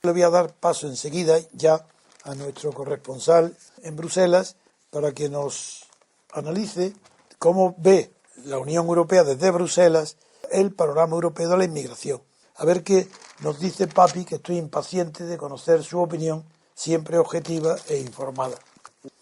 Le voy a dar paso enseguida ya a nuestro corresponsal en Bruselas para que nos analice cómo ve la Unión Europea desde Bruselas el panorama europeo de la inmigración. A ver qué nos dice Papi, que estoy impaciente de conocer su opinión, siempre objetiva e informada.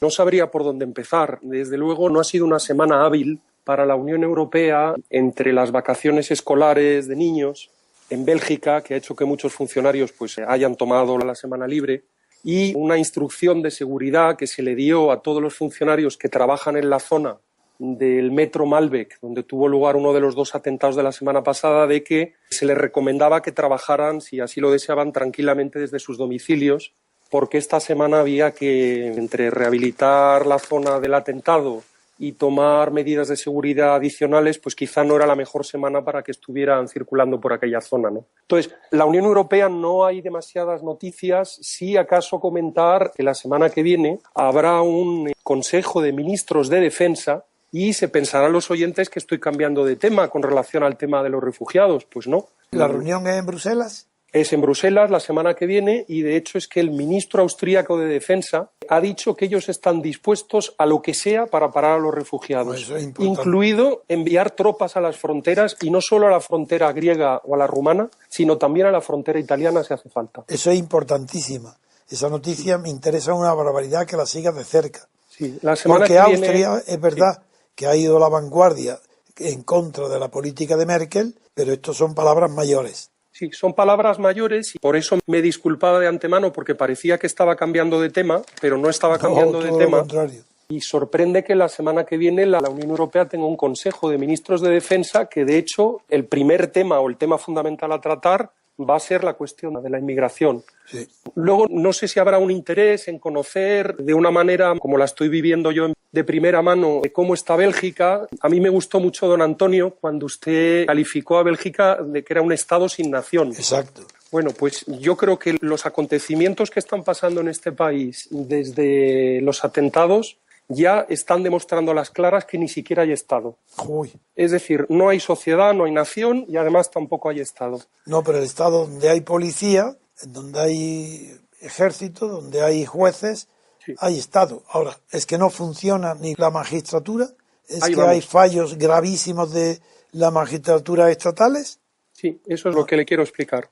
No sabría por dónde empezar. Desde luego no ha sido una semana hábil para la Unión Europea entre las vacaciones escolares de niños en Bélgica, que ha hecho que muchos funcionarios hayan tomado la semana libre, y una instrucción de seguridad que se le dio a todos los funcionarios que trabajan en la zona del metro Malbec, donde tuvo lugar uno de los 2 atentados de la semana pasada, de que se les recomendaba que trabajaran, si así lo deseaban, tranquilamente desde sus domicilios, porque esta semana había que, entre rehabilitar la zona del atentado y tomar medidas de seguridad adicionales, pues quizá no era la mejor semana para que estuvieran circulando por aquella zona, ¿no? Entonces, la Unión Europea no hay demasiadas noticias. Sí, acaso comentar que la semana que viene habrá un Consejo de Ministros de Defensa y se pensarán los oyentes que estoy cambiando de tema con relación al tema de los refugiados. Pues no. ¿La reunión es en Bruselas? Es en Bruselas la semana que viene y, de hecho, es que el ministro austríaco de Defensa ha dicho que ellos están dispuestos a lo que sea para parar a los refugiados, incluido enviar tropas a las fronteras, y no solo a la frontera griega o a la rumana, sino también a la frontera italiana si hace falta. Eso es importantísima. Esa noticia me interesa una barbaridad que la sigas de cerca. Sí, la semana porque que Austria viene, es verdad que ha ido a la vanguardia en contra de la política de Merkel, pero esto son palabras mayores. Sí, son palabras mayores y por eso me disculpaba de antemano, porque parecía que estaba cambiando de tema, pero no estaba cambiando de tema. Lo contrario. Y sorprende que la semana que viene la Unión Europea tenga un Consejo de Ministros de Defensa que, de hecho, el primer tema o el tema fundamental a tratar va a ser la cuestión de la inmigración. Sí. Luego, no sé si habrá un interés en conocer de una manera, como la estoy viviendo yo de primera mano, de cómo está Bélgica. A mí me gustó mucho, don Antonio, cuando usted calificó a Bélgica de que era un Estado sin nación. Exacto. Bueno, pues yo creo que los acontecimientos que están pasando en este país desde los atentados ya están demostrando a las claras que ni siquiera hay Estado. Uy. Es decir, no hay sociedad, no hay nación y además tampoco hay Estado. No, pero el Estado donde hay policía, donde hay ejército, donde hay jueces, sí, hay Estado. Ahora, es que no funciona ni la magistratura, es ahí que vamos. Hay fallos gravísimos de la magistratura estatales. Sí, eso es lo que le quiero explicar.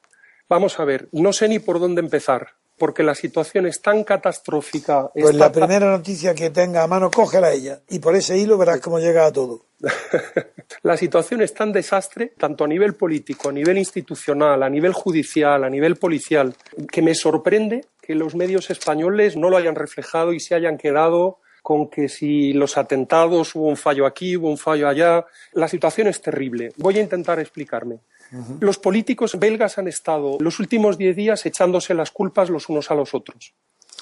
Vamos a ver, no sé ni por dónde empezar, porque la situación es tan catastrófica. Pues la primera noticia que tenga a mano, cógela ella, y por ese hilo verás cómo llega a todo. La situación es tan desastre, tanto a nivel político, a nivel institucional, a nivel judicial, a nivel policial, que me sorprende que los medios españoles no lo hayan reflejado y se hayan quedado con que si los atentados hubo un fallo aquí, hubo un fallo allá. La situación es terrible. Voy a intentar explicarme. Los políticos belgas han estado los últimos 10 días echándose las culpas los unos a los otros.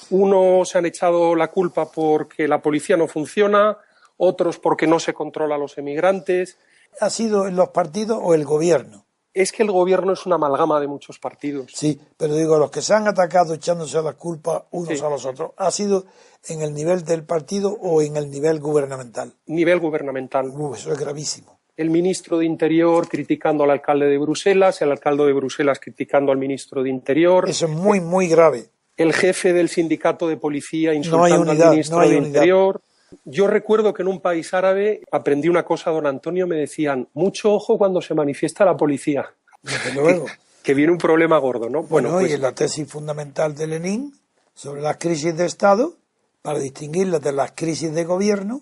Unos se han echado la culpa porque la policía no funciona, otros porque no se controla a los emigrantes. ¿Ha sido en los partidos o el gobierno? Es que el gobierno es una amalgama de muchos partidos. Sí, pero digo, los que se han atacado echándose la culpa unos a los otros, ¿ha sido en el nivel del partido o en el nivel gubernamental? Nivel gubernamental. Eso es gravísimo. El ministro de Interior criticando al alcalde de Bruselas, el alcalde de Bruselas criticando al ministro de Interior. Eso es muy, muy grave. El jefe del sindicato de policía insultando al ministro de Interior. Yo recuerdo que en un país árabe aprendí una cosa, don Antonio, me decían, mucho ojo cuando se manifiesta la policía. Desde luego. Que viene un problema gordo, ¿no? Bueno, pues, y en la tesis fundamental de Lenin sobre las crisis de Estado, para distinguirlas de las crisis de gobierno,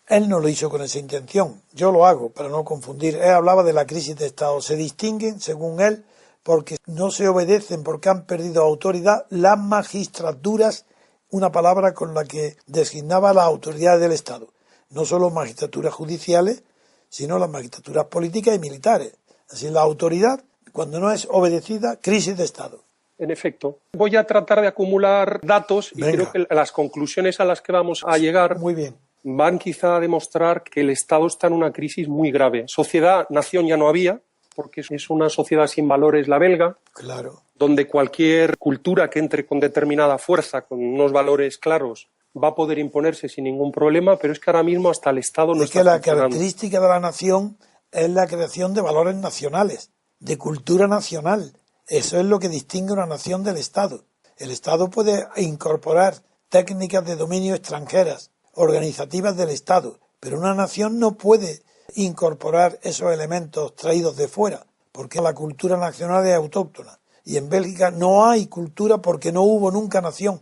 él no lo hizo con esa intención. Yo lo hago para no confundir. Él hablaba de la crisis de Estado. Se distinguen, según él, porque no se obedecen, porque han perdido autoridad las magistraturas, una palabra con la que designaba las autoridades del Estado. No solo magistraturas judiciales, sino las magistraturas políticas y militares. Así, la autoridad, cuando no es obedecida, crisis de Estado. En efecto. Voy a tratar de acumular datos y creo que las conclusiones a las que vamos a llegar muy bien. Van quizá a demostrar que el Estado está en una crisis muy grave. Sociedad, nación ya no había, porque es una sociedad sin valores la belga, claro, donde cualquier cultura que entre con determinada fuerza, con unos valores claros, va a poder imponerse sin ningún problema, pero es que ahora mismo hasta el Estado no está funcionando. Es que la característica de la nación es la creación de valores nacionales, de cultura nacional. Eso es lo que distingue una nación del Estado. El Estado puede incorporar técnicas de dominio extranjeras, organizativas del Estado, pero una nación no puede incorporar esos elementos traídos de fuera, porque la cultura nacional es autóctona. Y en Bélgica no hay cultura porque no hubo nunca nación,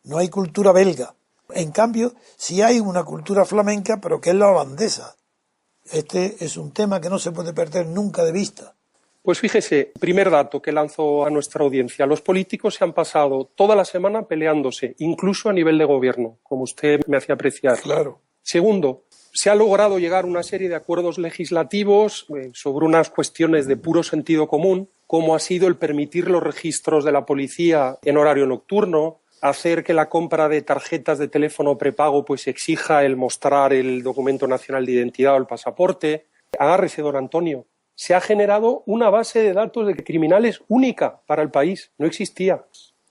no hay cultura belga. En cambio, sí hay una cultura flamenca, pero que es la holandesa. Este es un tema que no se puede perder nunca de vista. Pues fíjese, primer dato que lanzo a nuestra audiencia. Los políticos se han pasado toda la semana peleándose, incluso a nivel de gobierno, como usted me hacía apreciar. Claro. Segundo, se ha logrado llegar a una serie de acuerdos legislativos sobre unas cuestiones de puro sentido común, como ha sido el permitir los registros de la policía en horario nocturno, hacer que la compra de tarjetas de teléfono prepago pues exija el mostrar el documento nacional de identidad o el pasaporte. Agárrese, don Antonio. Se ha generado una base de datos de criminales única para el país. No existía.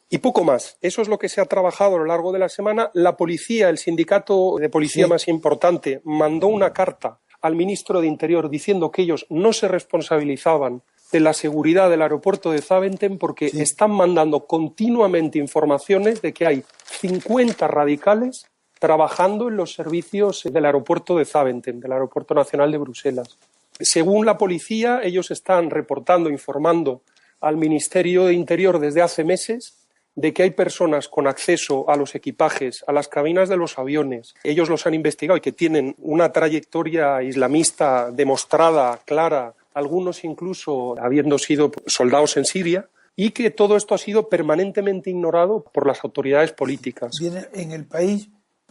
Y poco más. Eso es lo que se ha trabajado a lo largo de la semana. La policía, el sindicato de policía más importante, mandó una carta al ministro de Interior diciendo que ellos no se responsabilizaban de la seguridad del aeropuerto de Zaventem porque están mandando continuamente informaciones de que hay 50 radicales trabajando en los servicios del aeropuerto de Zaventem, del Aeropuerto Nacional de Bruselas. Según la policía, ellos están reportando, informando al Ministerio de Interior desde hace meses de que hay personas con acceso a los equipajes, a las cabinas de los aviones. Ellos los han investigado y que tienen una trayectoria islamista demostrada, clara, algunos incluso habiendo sido soldados en Siria, y que todo esto ha sido permanentemente ignorado por las autoridades políticas. Viene en El País,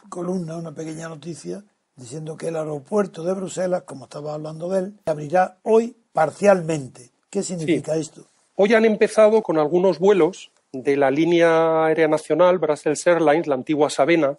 columna, una pequeña noticia, diciendo que el aeropuerto de Bruselas, como estaba hablando de él, abrirá hoy parcialmente. ¿Qué significa esto? Hoy han empezado con algunos vuelos de la línea aérea nacional, Brussels Airlines, la antigua Sabena.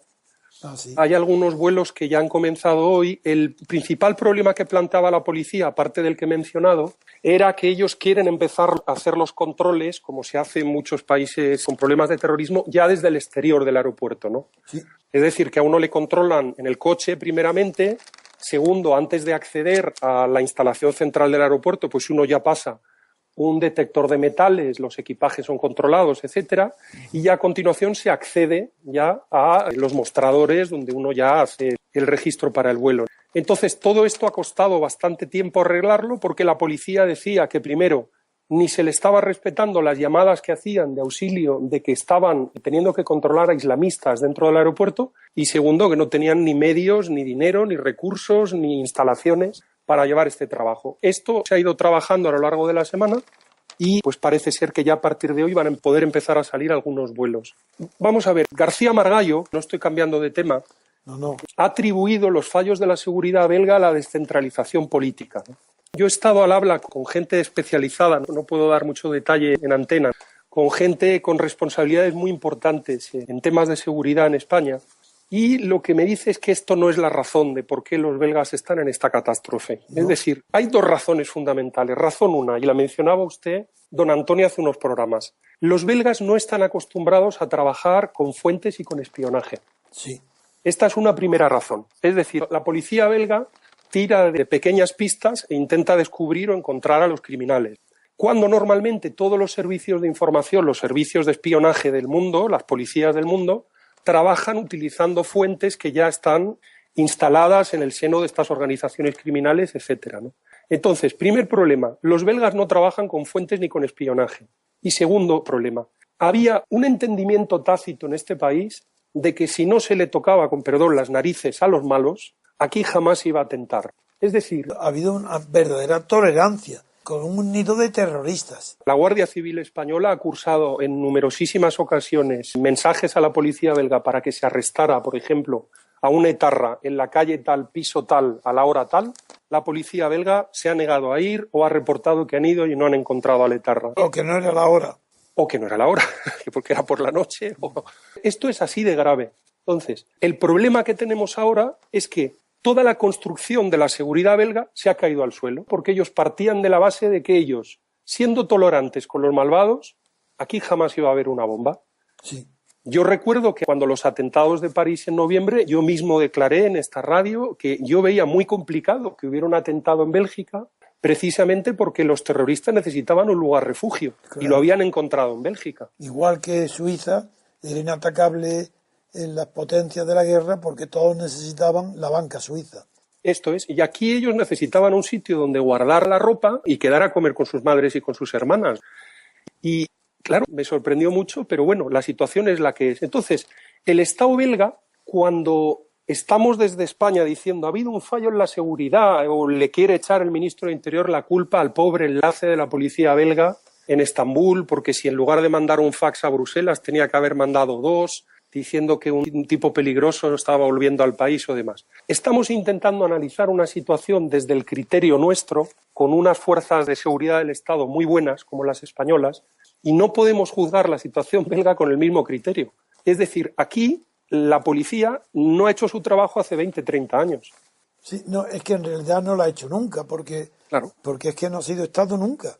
Hay algunos vuelos que ya han comenzado hoy. El principal problema que planteaba la policía, aparte del que he mencionado, era que ellos quieren empezar a hacer los controles, como se hace en muchos países con problemas de terrorismo, ya desde el exterior del aeropuerto, ¿no? Sí. Es decir, que a uno le controlan en el coche primeramente, segundo, antes de acceder a la instalación central del aeropuerto, pues uno ya pasa un detector de metales, los equipajes son controlados, etcétera, y ya a continuación se accede ya a los mostradores donde uno ya hace el registro para el vuelo. Entonces, todo esto ha costado bastante tiempo arreglarlo porque la policía decía que primero ni se le estaba respetando las llamadas que hacían de auxilio de que estaban teniendo que controlar a islamistas dentro del aeropuerto y segundo, que no tenían ni medios, ni dinero, ni recursos, ni instalaciones para llevar este trabajo. Esto se ha ido trabajando a lo largo de la semana y pues parece ser que ya a partir de hoy van a poder empezar a salir algunos vuelos. Vamos a ver, García Margallo, no estoy cambiando de tema, ha atribuido los fallos de la seguridad belga a la descentralización política. Yo he estado al habla con gente especializada, no puedo dar mucho detalle en antena, con gente con responsabilidades muy importantes en temas de seguridad en España. Y lo que me dice es que esto no es la razón de por qué los belgas están en esta catástrofe. No. Es decir, hay dos razones fundamentales. Razón una, y la mencionaba usted, don Antonio, hace unos programas. Los belgas no están acostumbrados a trabajar con fuentes y con espionaje. Sí. Esta es una primera razón. Es decir, la policía belga tira de pequeñas pistas e intenta descubrir o encontrar a los criminales. Cuando normalmente todos los servicios de información, los servicios de espionaje del mundo, las policías del mundo, trabajan utilizando fuentes que ya están instaladas en el seno de estas organizaciones criminales, etcétera, ¿no? Entonces, primer problema, los belgas no trabajan con fuentes ni con espionaje. Y segundo problema, había un entendimiento tácito en este país de que si no se le tocaba, con perdón, las narices a los malos, aquí jamás iba a atentar. Es decir, ha habido una verdadera tolerancia con un nido de terroristas. La Guardia Civil Española ha cursado en numerosísimas ocasiones mensajes a la policía belga para que se arrestara, por ejemplo, a un etarra en la calle tal, piso tal, a la hora tal. La policía belga se ha negado a ir o ha reportado que han ido y no han encontrado al etarra. O que no era la hora. O que no era la hora, porque era por la noche. Esto es así de grave. Entonces, el problema que tenemos ahora es que toda la construcción de la seguridad belga se ha caído al suelo, porque ellos partían de la base de que ellos, siendo tolerantes con los malvados, aquí jamás iba a haber una bomba. Sí. Yo recuerdo que cuando los atentados de París en noviembre, yo mismo declaré en esta radio que yo veía muy complicado que hubiera un atentado en Bélgica, precisamente porque los terroristas necesitaban un lugar refugio, claro, y lo habían encontrado en Bélgica. Igual que Suiza era inatacable en las potencias de la guerra porque todos necesitaban la banca suiza. Esto es, y aquí ellos necesitaban un sitio donde guardar la ropa y quedar a comer con sus madres y con sus hermanas. Y claro, me sorprendió mucho, pero bueno, la situación es la que es. Entonces, el Estado belga, cuando estamos desde España diciendo ha habido un fallo en la seguridad o le quiere echar el ministro de Interior la culpa al pobre enlace de la policía belga en Estambul, porque si en lugar de mandar un fax a Bruselas tenía que haber mandado 2, diciendo que un tipo peligroso estaba volviendo al país o demás. Estamos intentando analizar una situación desde el criterio nuestro, con unas fuerzas de seguridad del Estado muy buenas, como las españolas, y no podemos juzgar la situación belga con el mismo criterio. Es decir, aquí la policía no ha hecho su trabajo hace 20, 30 años. Sí, no, es que en realidad no lo ha hecho nunca, porque es que no ha sido Estado nunca.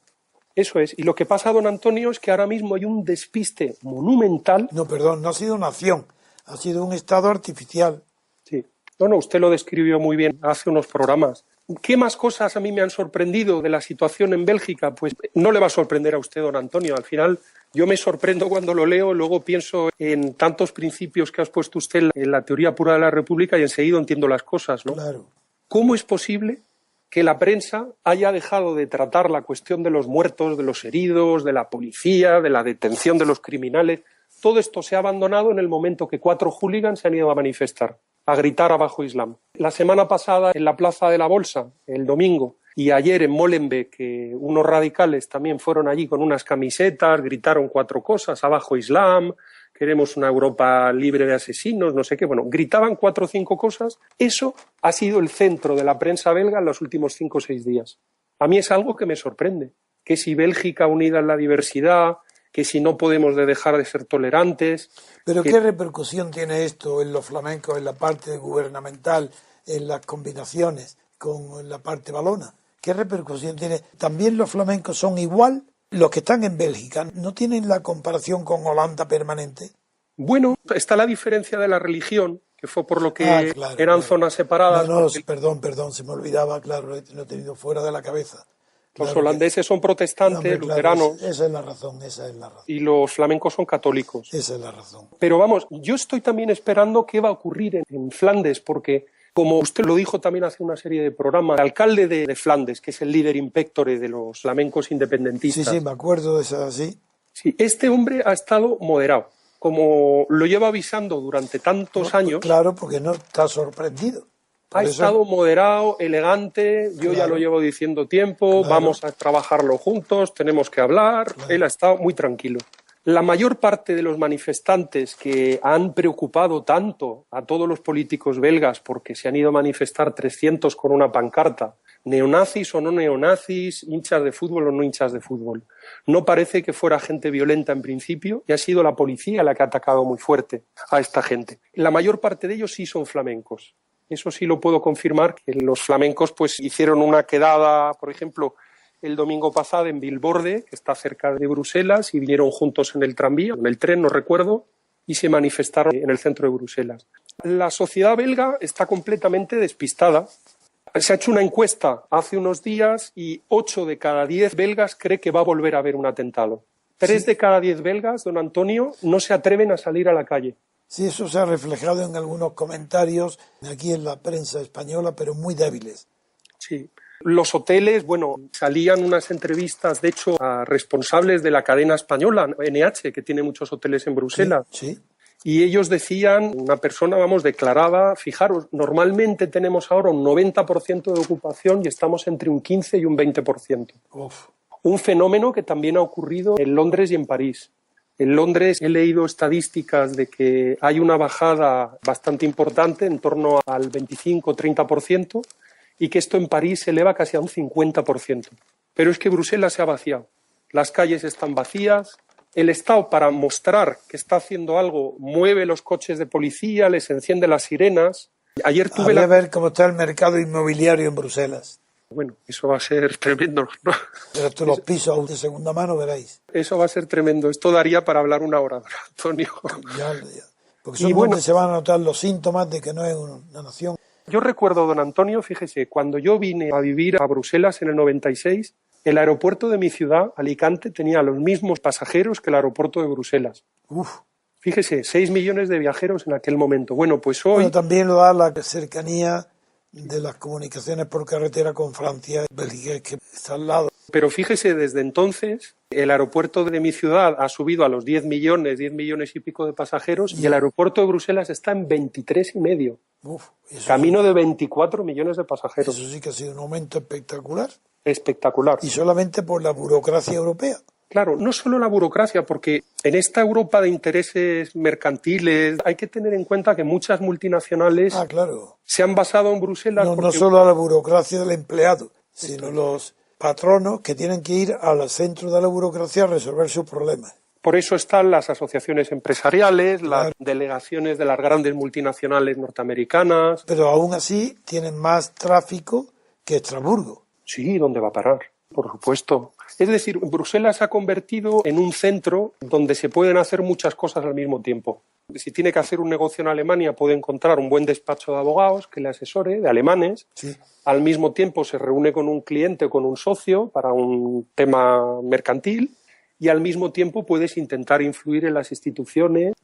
Eso es. Y lo que pasa, don Antonio, es que ahora mismo hay un despiste monumental. No, perdón, no ha sido nación, ha sido un Estado artificial. Sí. No, usted lo describió muy bien hace unos programas. ¿Qué más cosas a mí me han sorprendido de la situación en Bélgica? Pues no le va a sorprender a usted, don Antonio. Al final yo me sorprendo cuando lo leo, luego pienso en tantos principios que ha expuesto usted en la teoría pura de la República y enseguida entiendo las cosas, ¿no? Claro. ¿Cómo es posible que la prensa haya dejado de tratar la cuestión de los muertos, de los heridos, de la policía, de la detención de los criminales? Todo esto se ha abandonado en el momento que 4 hooligans se han ido a manifestar, a gritar abajo Islam. La semana pasada en la Plaza de la Bolsa, el domingo, y ayer en Molenbeek, que unos radicales también fueron allí con unas camisetas, gritaron 4 cosas, abajo Islam, queremos una Europa libre de asesinos, no sé qué. Bueno, gritaban 4 o 5 cosas. Eso ha sido el centro de la prensa belga en los últimos 5 o 6 días. A mí es algo que me sorprende, que si Bélgica unida en la diversidad, que si no podemos dejar de ser tolerantes. ¿Pero qué repercusión tiene esto en los flamencos, en la parte gubernamental, en las combinaciones con la parte valona? ¿Qué repercusión tiene? ¿También los flamencos son igual? Los que están en Bélgica, ¿no tienen la comparación con Holanda permanente? Bueno, está la diferencia de la religión, que fue por lo que eran zonas separadas. No, perdón, se me olvidaba, claro, lo he tenido fuera de la cabeza. Los holandeses son protestantes, luteranos. Esa es la razón. Y los flamencos son católicos. Esa es la razón. Pero vamos, yo estoy también esperando qué va a ocurrir en Flandes, porque, como usted lo dijo también hace una serie de programas, el alcalde de Flandes, que es el líder impectore de los flamencos independentistas. Sí, me acuerdo de eso, sí. Sí, este hombre ha estado moderado, como lo lleva avisando durante tantos años. Claro, porque no está sorprendido. Ha estado moderado, elegante, yo ya lo llevo diciendo tiempo, vamos a trabajarlo juntos, tenemos que hablar, él ha estado muy tranquilo. La mayor parte de los manifestantes que han preocupado tanto a todos los políticos belgas porque se han ido a manifestar 300 con una pancarta, neonazis o no neonazis, hinchas de fútbol o no hinchas de fútbol, no parece que fuera gente violenta en principio y ha sido la policía la que ha atacado muy fuerte a esta gente. La mayor parte de ellos sí son flamencos. Eso sí lo puedo confirmar, que los flamencos pues hicieron una quedada, por ejemplo, el domingo pasado en Vilvoorde, que está cerca de Bruselas, y vinieron juntos en el tranvía, en el tren, no recuerdo, y se manifestaron en el centro de Bruselas. La sociedad belga está completamente despistada. Se ha hecho una encuesta hace unos días y 8 de cada 10 belgas cree que va a volver a haber un atentado. 3 de cada 10 belgas, don Antonio, no se atreven a salir a la calle. Sí, eso se ha reflejado en algunos comentarios aquí en la prensa española, pero muy débiles. Sí. Los hoteles, bueno, salían unas entrevistas, de hecho, a responsables de la cadena española, NH, que tiene muchos hoteles en Bruselas. Sí. Y ellos decían, una persona, declaraba, fijaros, normalmente tenemos ahora un 90% de ocupación y estamos entre un 15 y un 20%. Uf. Un fenómeno que también ha ocurrido en Londres y en París. En Londres he leído estadísticas de que hay una bajada bastante importante, en torno al 25-30%, y que esto en París se eleva casi a un 50%. Pero es que Bruselas se ha vaciado. Las calles están vacías. El Estado, para mostrar que está haciendo algo, mueve los coches de policía, les enciende las sirenas. Ayer tuve a ver cómo está el mercado inmobiliario en Bruselas. Bueno, eso va a ser tremendo, ¿no? Pero esto los pisos de segunda mano veréis. Eso va a ser tremendo. Esto daría para hablar una hora, Antonio. Ya. Porque son donde se van a notar los síntomas de que no es una nación. Yo recuerdo, don Antonio, fíjese, cuando yo vine a vivir a Bruselas en el 96, el aeropuerto de mi ciudad, Alicante, tenía los mismos pasajeros que el aeropuerto de Bruselas. Uf. Fíjese, 6 millones de viajeros en aquel momento. Bueno, pues hoy... Bueno, también lo da la cercanía de las comunicaciones por carretera con Francia y Bélgica, que está al lado. Pero fíjese, desde entonces, el aeropuerto de mi ciudad ha subido a los 10 millones y pico de pasajeros, y el aeropuerto de Bruselas está en 23,5. Uf, Camino de 24 millones de pasajeros. Eso sí que ha sido un aumento espectacular. Espectacular. Y solamente por la burocracia europea. Claro, no solo la burocracia, porque en esta Europa de intereses mercantiles hay que tener en cuenta que muchas multinacionales se han basado en Bruselas. No solo a la burocracia del empleado, sino los patronos que tienen que ir al centro de la burocracia a resolver sus problemas. Por eso están las asociaciones empresariales, las delegaciones de las grandes multinacionales norteamericanas. Pero aún así tienen más tráfico que Estrasburgo. Sí, ¿dónde va a parar? Por supuesto. Es decir, Bruselas se ha convertido en un centro donde se pueden hacer muchas cosas al mismo tiempo. Si tiene que hacer un negocio en Alemania, puede encontrar un buen despacho de abogados que le asesore, de alemanes. Sí. Al mismo tiempo se reúne con un cliente o con un socio para un tema mercantil, y al mismo tiempo puedes intentar influir en las instituciones,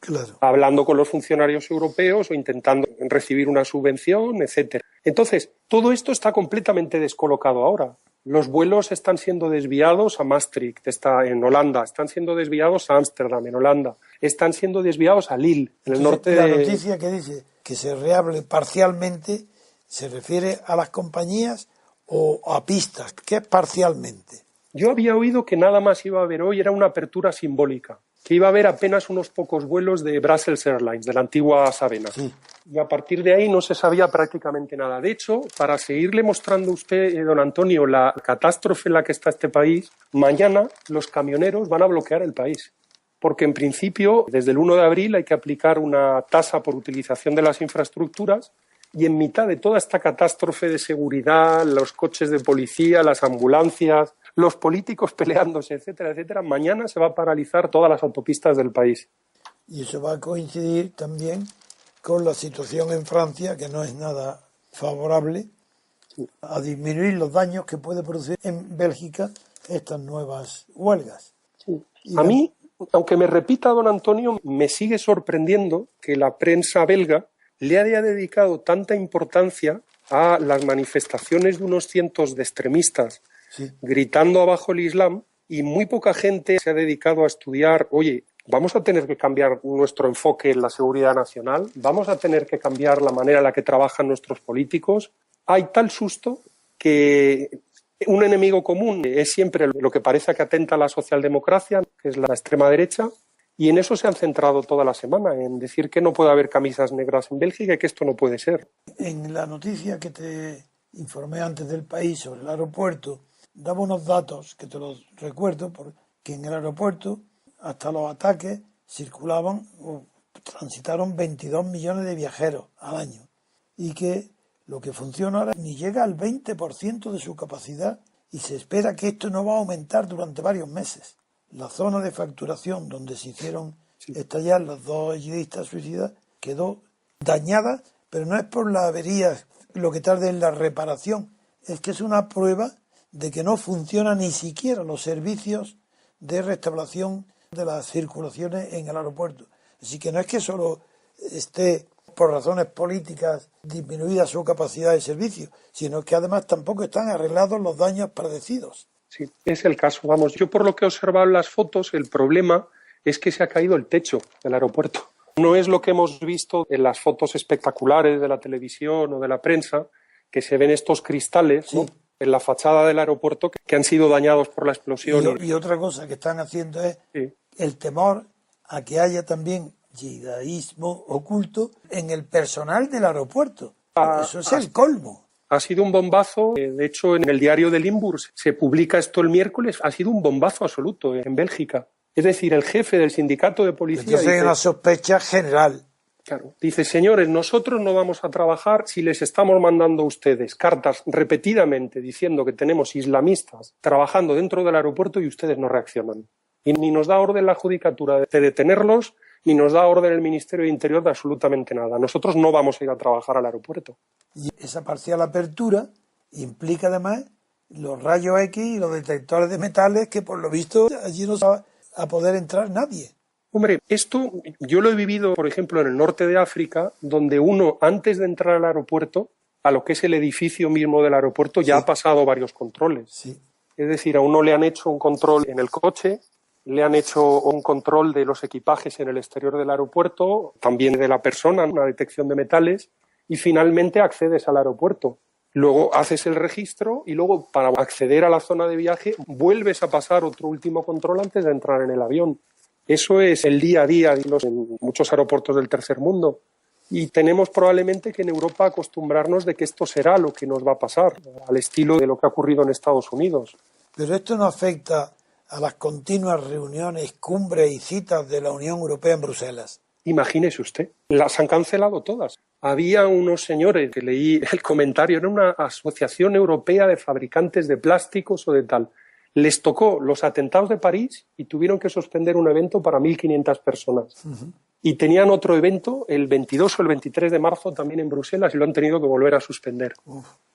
hablando con los funcionarios europeos o intentando recibir una subvención, etcétera. Entonces, todo esto está completamente descolocado ahora. Los vuelos están siendo desviados a Maastricht, está en Holanda, están siendo desviados a Ámsterdam, en Holanda, están siendo desviados a Lille, en el norte de... La noticia que dice que se reable parcialmente, ¿se refiere a las compañías o a pistas? ¿Qué es parcialmente? Yo había oído que nada más iba a haber hoy era una apertura simbólica, que iba a haber apenas unos pocos vuelos de Brussels Airlines, de la antigua Sabena. Sí. Y a partir de ahí no se sabía prácticamente nada. De hecho, para seguirle mostrando a usted, don Antonio, la catástrofe en la que está este país, mañana los camioneros van a bloquear el país. Porque en principio, desde el 1 de abril hay que aplicar una tasa por utilización de las infraestructuras, y en mitad de toda esta catástrofe de seguridad, los coches de policía, las ambulancias, los políticos peleándose, etcétera, etcétera, mañana se va a paralizar todas las autopistas del país. Y eso va a coincidir también con la situación en Francia, que no es nada favorable a disminuir los daños que puede producir en Bélgica estas nuevas huelgas. Sí. A mí, aunque me repita don Antonio, me sigue sorprendiendo que la prensa belga le haya dedicado tanta importancia a las manifestaciones de unos cientos de extremistas gritando abajo el Islam, y muy poca gente se ha dedicado a estudiar, oye, vamos a tener que cambiar nuestro enfoque en la seguridad nacional, vamos a tener que cambiar la manera en la que trabajan nuestros políticos. Hay tal susto que un enemigo común es siempre lo que parece que atenta a la socialdemocracia, que es la extrema derecha, y en eso se han centrado toda la semana, en decir que no puede haber camisas negras en Bélgica y que esto no puede ser. En la noticia que te informé antes del país sobre el aeropuerto, daba unos datos que te los recuerdo, porque en el aeropuerto hasta los ataques circulaban o transitaron 22 millones de viajeros al año, y que lo que funciona ahora ni llega al 20% de su capacidad, y se espera que esto no va a aumentar durante varios meses. La zona de facturación donde se hicieron estallar los dos yihadistas suicidas quedó dañada, pero no es por la avería lo que tarde en la reparación, es que es una prueba de que no funcionan ni siquiera los servicios de restauración de las circulaciones en el aeropuerto. Así que no es que solo esté por razones políticas disminuida su capacidad de servicio, sino que además tampoco están arreglados los daños padecidos. Sí, es el caso. Vamos, yo por lo que he observado en las fotos, el problema es que se ha caído el techo del aeropuerto. No es lo que hemos visto en las fotos espectaculares de la televisión o de la prensa, que se ven estos cristales, ¿no?, en la fachada del aeropuerto que han sido dañados por la explosión. Y otra cosa que están haciendo es el temor a que haya también yidaísmo oculto en el personal del aeropuerto. Eso es el colmo. Ha sido un bombazo. De hecho, en el diario de Limburg se publica esto el miércoles. Ha sido un bombazo absoluto en Bélgica. Es decir, el jefe del sindicato de policía... Entonces hay una sospecha general. Claro. Dice, señores, nosotros no vamos a trabajar si les estamos mandando a ustedes cartas repetidamente diciendo que tenemos islamistas trabajando dentro del aeropuerto y ustedes no reaccionan. Y ni nos da orden la judicatura de detenerlos, ni nos da orden el Ministerio de Interior de absolutamente nada. Nosotros no vamos a ir a trabajar al aeropuerto. Y esa parcial apertura implica además los rayos X y los detectores de metales que por lo visto allí no va a poder entrar nadie. Hombre, esto yo lo he vivido, por ejemplo, en el norte de África, donde uno, antes de entrar al aeropuerto, a lo que es el edificio mismo del aeropuerto, ya ha pasado varios controles. Sí. Es decir, a uno le han hecho un control en el coche, le han hecho un control de los equipajes en el exterior del aeropuerto, también de la persona, una detección de metales, y finalmente accedes al aeropuerto. Luego haces el registro y luego, para acceder a la zona de viaje, vuelves a pasar otro último control antes de entrar en el avión. Eso es el día a día en muchos aeropuertos del tercer mundo. Y tenemos probablemente que en Europa acostumbrarnos de que esto será lo que nos va a pasar, al estilo de lo que ha ocurrido en Estados Unidos. Pero esto no afecta a las continuas reuniones, cumbres y citas de la Unión Europea en Bruselas. Imagínese usted, las han cancelado todas. Había unos señores que leí el comentario, era una asociación europea de fabricantes de plásticos o de tal. Les tocó los atentados de París y tuvieron que suspender un evento para 1.500 personas. Y tenían otro evento el 22 o el 23 de marzo también en Bruselas y lo han tenido que volver a suspender.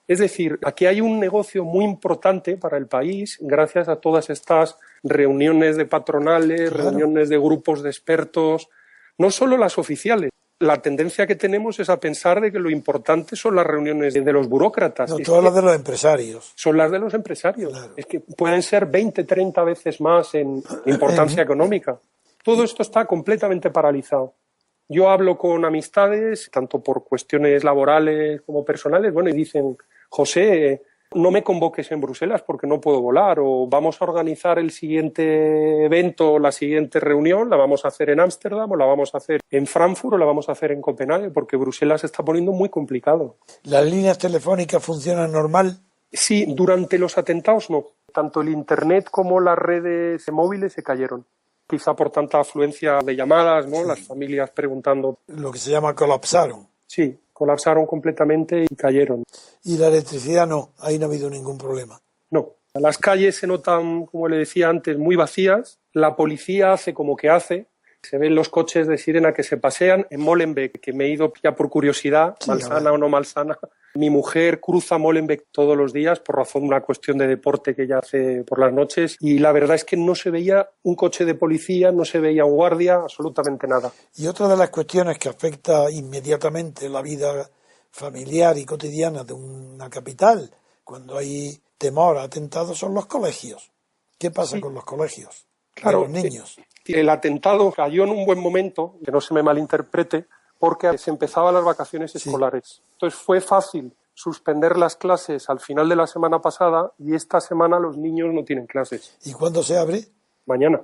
Es decir, aquí hay un negocio muy importante para el país gracias a todas estas reuniones de patronales, reuniones de grupos de expertos, no solo las oficiales. La tendencia que tenemos es a pensar de que lo importante son las reuniones de los burócratas. No, todas las de los empresarios. Son las de los empresarios. Claro. Es que pueden ser 20, 30 veces más en importancia económica. Todo esto está completamente paralizado. Yo hablo con amistades, tanto por cuestiones laborales como personales, bueno, y dicen, José, no me convoques en Bruselas porque no puedo volar, o vamos a organizar el siguiente evento, la siguiente reunión, la vamos a hacer en Ámsterdam, o la vamos a hacer en Frankfurt, o la vamos a hacer en Copenhague, porque Bruselas se está poniendo muy complicado. ¿Las líneas telefónicas funcionan normal? Sí, durante los atentados no. Tanto el Internet como las redes móviles se cayeron. Quizá por tanta afluencia de llamadas, ¿no? Sí. Las familias preguntando. Lo que se llama colapsaron. Sí, colapsaron completamente y cayeron. ¿Y la electricidad no? Ahí no ha habido ningún problema. No. Las calles se notan, como le decía antes, muy vacías. La policía hace como que hace. Se ven los coches de sirena que se pasean. En Molenbeek, que me he ido ya por curiosidad, sí, malsana o no malsana. Mi mujer cruza Molenbeek todos los días por razón de una cuestión de deporte que ella hace por las noches y la verdad es que no se veía un coche de policía, no se veía un guardia, absolutamente nada. Y otra de las cuestiones que afecta inmediatamente la vida familiar y cotidiana de una capital, cuando hay temor a atentados, son los colegios. ¿Qué pasa con los colegios? Claro, los niños. El atentado cayó en un buen momento, que no se me malinterprete, porque se empezaban las vacaciones escolares. Sí. Entonces fue fácil suspender las clases al final de la semana pasada y esta semana los niños no tienen clases. ¿Y cuándo se abre? Mañana.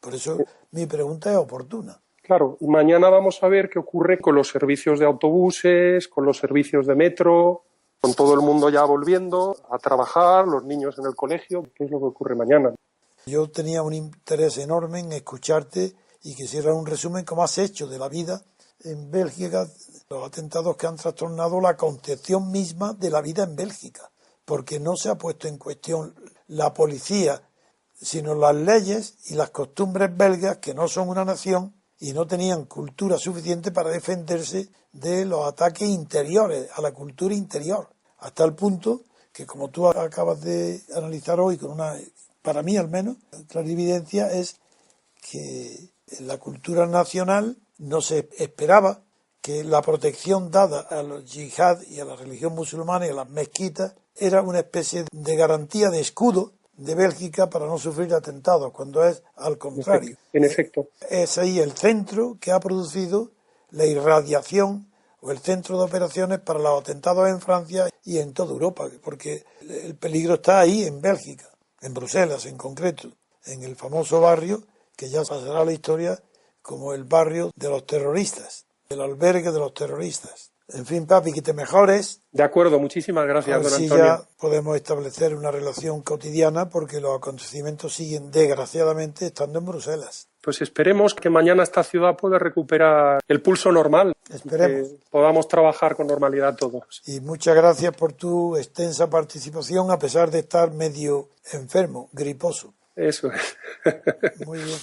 Por eso mi pregunta es oportuna. Claro, mañana vamos a ver qué ocurre con los servicios de autobuses, con los servicios de metro, con todo el mundo ya volviendo a trabajar, los niños en el colegio, qué es lo que ocurre mañana. Yo tenía un interés enorme en escucharte y quisiera un resumen como has hecho de la vida en Bélgica, los atentados que han trastornado la concepción misma de la vida en Bélgica, porque no se ha puesto en cuestión la policía, sino las leyes y las costumbres belgas, que no son una nación y no tenían cultura suficiente para defenderse de los ataques interiores, a la cultura interior, hasta el punto que, como tú acabas de analizar hoy con una, para mí al menos, clarividencia, es que en la cultura nacional no se esperaba que la protección dada a los yihad y a la religión musulmana y a las mezquitas era una especie de garantía de escudo de Bélgica para no sufrir atentados, cuando es al contrario. En efecto. Es ahí el centro que ha producido la irradiación o el centro de operaciones para los atentados en Francia y en toda Europa, porque el peligro está ahí en Bélgica, en Bruselas en concreto, en el famoso barrio que ya pasará a la historia como el barrio de los terroristas, el albergue de los terroristas. En fin, papi, que te mejores. De acuerdo, muchísimas gracias, don Antonio. Ya podemos establecer una relación cotidiana porque los acontecimientos siguen, desgraciadamente, estando en Bruselas. Pues esperemos que mañana esta ciudad pueda recuperar el pulso normal. Esperemos. Que podamos trabajar con normalidad todos. Y muchas gracias por tu extensa participación, a pesar de estar medio enfermo, griposo. Eso es. Muy bien.